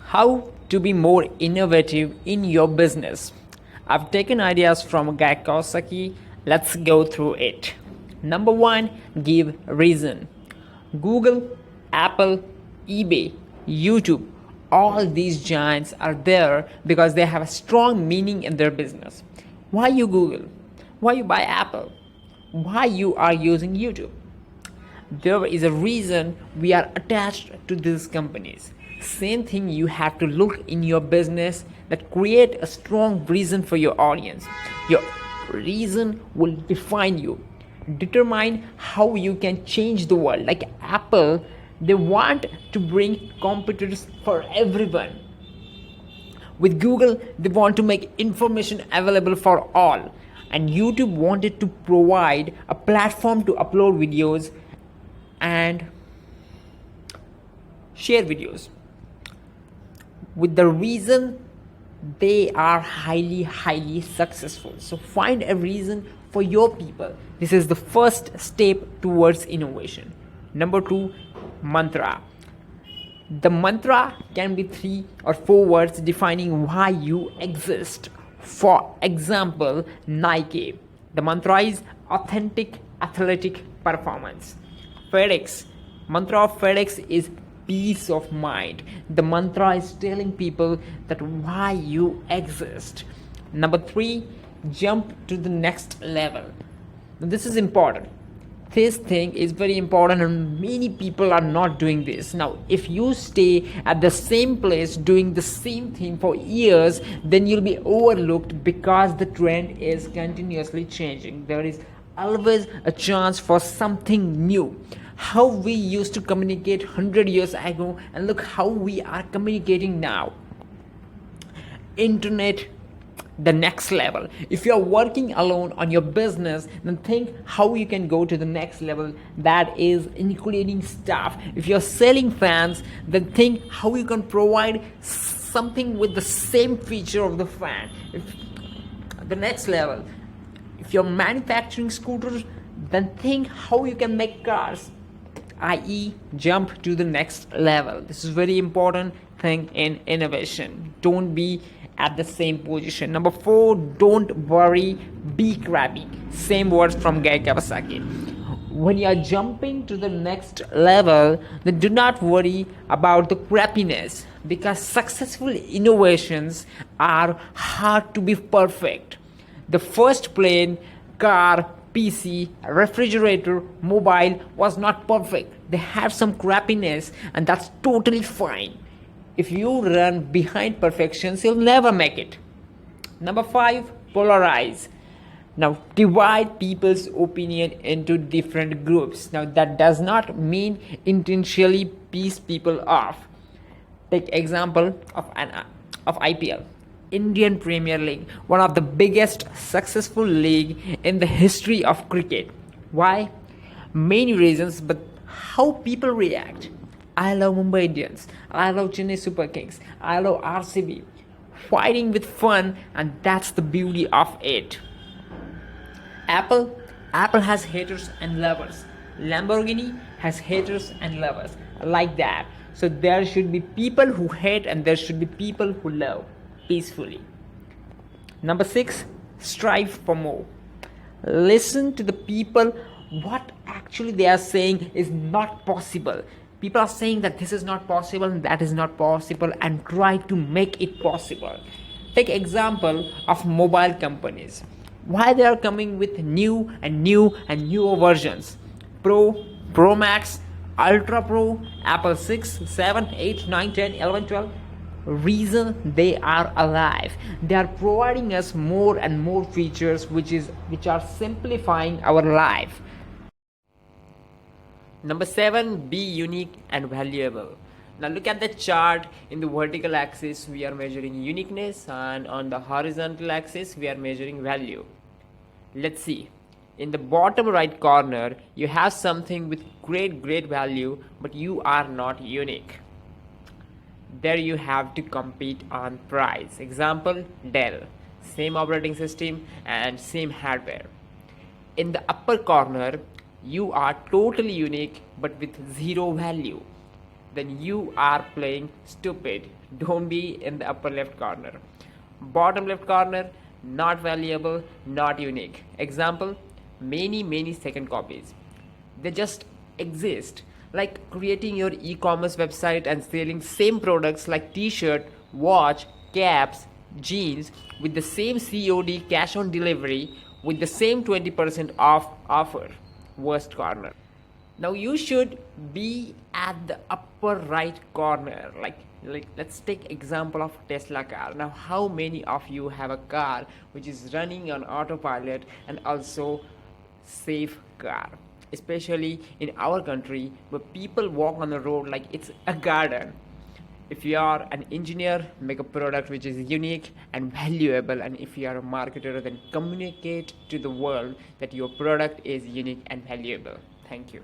How to be more innovative in your business. I've taken ideas from Guy Kawasaki. Let's go through it. Number one, give reason. Google, Apple, eBay, YouTube, all these giants are there because they have a strong meaning in their business. Why you Google? Why you buy Apple? Why you are using YouTube? There is a reason we are attached to these companies. Same thing, you have to look in your business that create a strong reason for your audience. Your reason will define you, determine how you can change the world. Like Apple, they want to bring computers for everyone. With Google, they want to make information available for all, and YouTube wanted to provide a platform to upload videos and share videos. With the reason, they are highly successful. So find a reason for your people. This is the first step towards innovation. Number two, mantra. The mantra can be 3 or 4 words defining why you exist. For example, Nike. The mantra is authentic athletic performance. FedEx. Mantra of FedEx is peace of mind. The mantra is telling people that why you exist. Number 3, jump to the next level. Now, this is important. This thing is very important and many people are not doing this. Now, if you stay at the same place doing the same thing for years, then you'll be overlooked because the trend is continuously changing. There is always a chance for something new. How we used to communicate 100 years ago and look how we are communicating now. Internet, the next level. If you are working alone on your business, then think how you can go to the next level, that is including staff. If you're selling fans, then think how you can provide something with the same feature of the fan. If the next level, if you're manufacturing scooters, then think how you can make cars, i.e. jump to the next level. This is very important thing in innovation. Don't be at the same position. Number 4, don't worry, be crabby. Same words from Guy Kawasaki. When you are jumping to the next level, then do not worry about the crappiness, because successful innovations are hard to be perfect. The first plane, car, PC, refrigerator, mobile was not perfect. They have some crappiness, and that's totally fine. If you run behind perfections, you'll never make it. Number 5, polarize. Now, divide people's opinion into different groups. Now, that does not mean intentionally piss people off. Take example of IPL, Indian Premier League, one of the biggest successful league in the history of cricket. Why? Many reasons, but how people react. I love Mumbai Indians, I love Chennai Super Kings, I love RCB. Fighting with fun, and that's the beauty of it. Apple has haters and lovers. Lamborghini has haters and lovers. Like that. So there should be people who hate and there should be people who love peacefully. Number 6, strive for more. Listen to the people. What actually they are saying is not possible. People are saying that this is not possible and that is not possible, and try to make it possible. Take example of mobile companies. Why they are coming with newer versions. Pro Max, Ultra Pro, Apple 6, 7, 8, 9, 10, 11, 12. Reason they are alive. They are providing us more and more features which are simplifying our life. Number 7, be unique and valuable. Now look at the chart. In the vertical axis we are measuring uniqueness, and on the horizontal axis we are measuring value. Let's see. In the bottom right corner you have something with great value, but you are not unique. There you have to compete on price. Example, Dell, same operating system and same hardware. In the upper corner you are totally unique but with zero value. then you are playing stupid. Don't be in the upper left corner. Bottom left corner, not valuable, not unique. Example, many second copies. They just exist. Like creating your e-commerce website and selling same products like t-shirt, watch, caps, jeans with the same COD, cash on delivery, with the same 20% off offer. Worst corner. Now you should be at the upper right corner. Like let's take example of Tesla car. Now how many of you have a car which is running on autopilot and also safe car, especially in our country where people walk on the road like it's a garden? If you are an engineer, make a product which is unique and valuable, and if you are a marketer, then communicate to the world that your product is unique and valuable. Thank you.